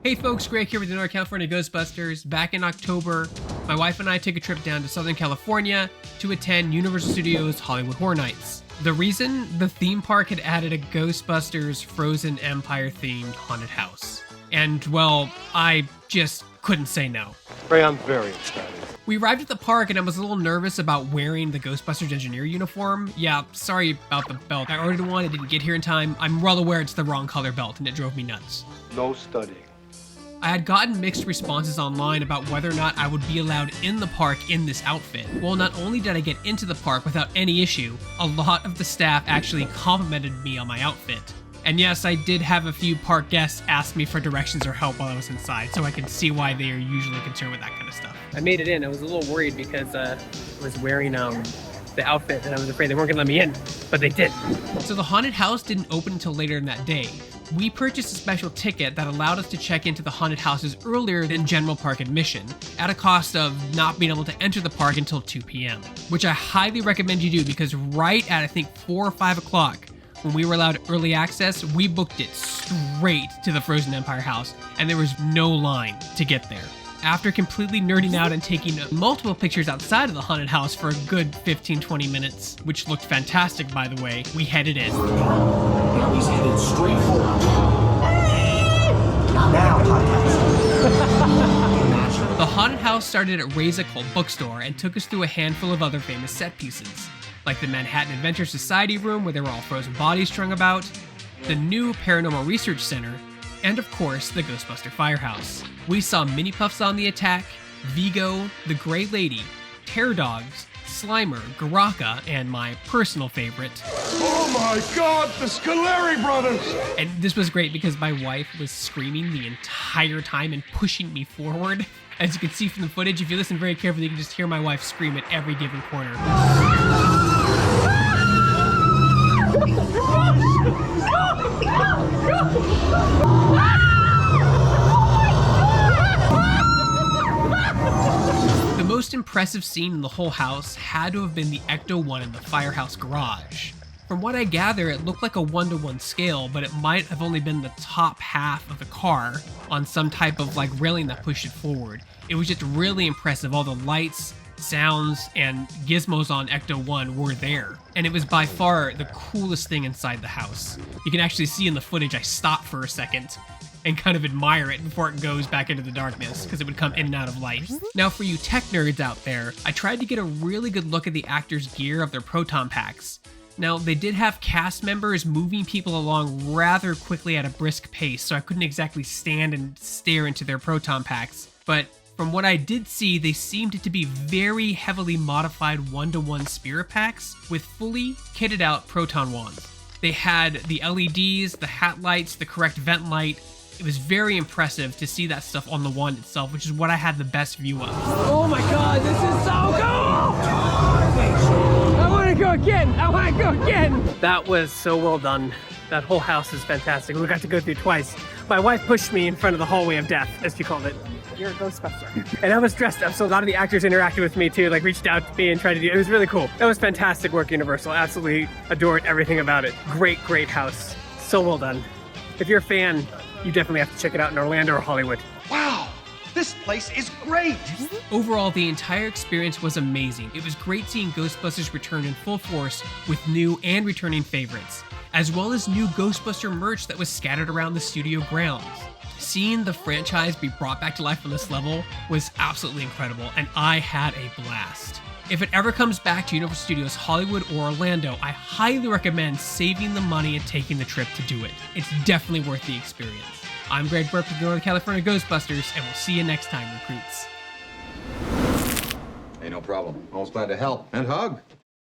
Hey folks, Greg here with the NorCal Ghostbusters. Back in October, my wife and I took a trip down to Southern California to attend Universal Studios Hollywood Horror Nights. The reason? The theme park had added a Ghostbusters Frozen Empire-themed haunted house. And, well, I just couldn't say no. Ray, I'm very excited. We arrived at the park and I was a little nervous about wearing the Ghostbusters engineer uniform. Yeah, sorry about the belt. I ordered one, it didn't get here in time. I'm well aware it's the wrong color belt and it drove me nuts. No studying. I had gotten mixed responses online about whether or not I would be allowed in the park in this outfit. Well, not only did I get into the park without any issue, a lot of the staff actually complimented me on my outfit. And yes, I did have a few park guests ask me for directions or help while I was inside, so I could see why they are usually concerned with that kind of stuff. I made it in. I was a little worried because I was wearing the outfit and I was afraid they weren't gonna let me in, but they did. So the haunted house didn't open until later in that day. We purchased a special ticket that allowed us to check into the haunted houses earlier than general park admission, at a cost of not being able to enter the park until 2 p.m., which I highly recommend you do because right at I think 4 or 5 o'clock, when we were allowed early access, we booked it straight to the Frozen Empire house, and there was no line to get there. After completely nerding out and taking multiple pictures outside of the haunted house for a good 15-20 minutes, which looked fantastic by the way, we headed in. Now he's headed straight for now, podcast. The haunted house started at Ray's Occult Bookstore and took us through a handful of other famous set pieces, like the Manhattan Adventure Society room where there were all frozen bodies strung about, the new Paranormal Research Center, and of course, the Ghostbuster Firehouse. We saw Mini Puffs on the Attack, Vigo, the Grey Lady, Terror Dogs, Slimer, Garraka, and my personal favorite. Oh my God, the Scaleri brothers! And this was great because my wife was screaming the entire time and pushing me forward. As you can see from the footage, if you listen very carefully, you can just hear my wife scream at every given corner. The most impressive scene in the whole house had to have been the Ecto-1 in the firehouse garage. From what I gather, it looked like a 1-to-1 scale, but it might have only been the top half of the car on some type of railing that pushed it forward. It was just really impressive. All the lights, sounds, and gizmos on Ecto-1 were there. And it was by far the coolest thing inside the house. You can actually see in the footage I stopped for a second and kind of admire it before it goes back into the darkness, because it would come in and out of light. Now for you tech nerds out there, I tried to get a really good look at the actors' gear of their proton packs. Now, they did have cast members moving people along rather quickly at a brisk pace, so I couldn't exactly stand and stare into their proton packs, but from what I did see, they seemed to be very heavily modified 1-to-1 spirit packs with fully kitted out proton wands. They had the LEDs, the hat lights, the correct vent light. It was very impressive to see that stuff on the wand itself, which is what I had the best view of. Oh my God, this is so cool! I want to go again! I want to go again! That was so well done. That whole house is fantastic. We got to go through twice. My wife pushed me in front of the hallway of death, as she called it. You're a Ghostbuster. And I was dressed up, so a lot of the actors interacted with me too, reached out to me and tried to do it. It was really cool. That was fantastic work, Universal. Absolutely adored everything about it. Great, great house. So well done. If you're a fan, you definitely have to check it out in Orlando or Hollywood. Wow, this place is great! Overall, the entire experience was amazing. It was great seeing Ghostbusters return in full force with new and returning favorites, as well as new Ghostbuster merch that was scattered around the studio grounds. Seeing the franchise be brought back to life on this level was absolutely incredible, and I had a blast. If it ever comes back to Universal Studios Hollywood or Orlando, I highly recommend saving the money and taking the trip to do it. It's definitely worth the experience. I'm Greg Burke with the Northern California Ghostbusters, and we'll see you next time, recruits. Hey, no problem. Always glad to help and hug.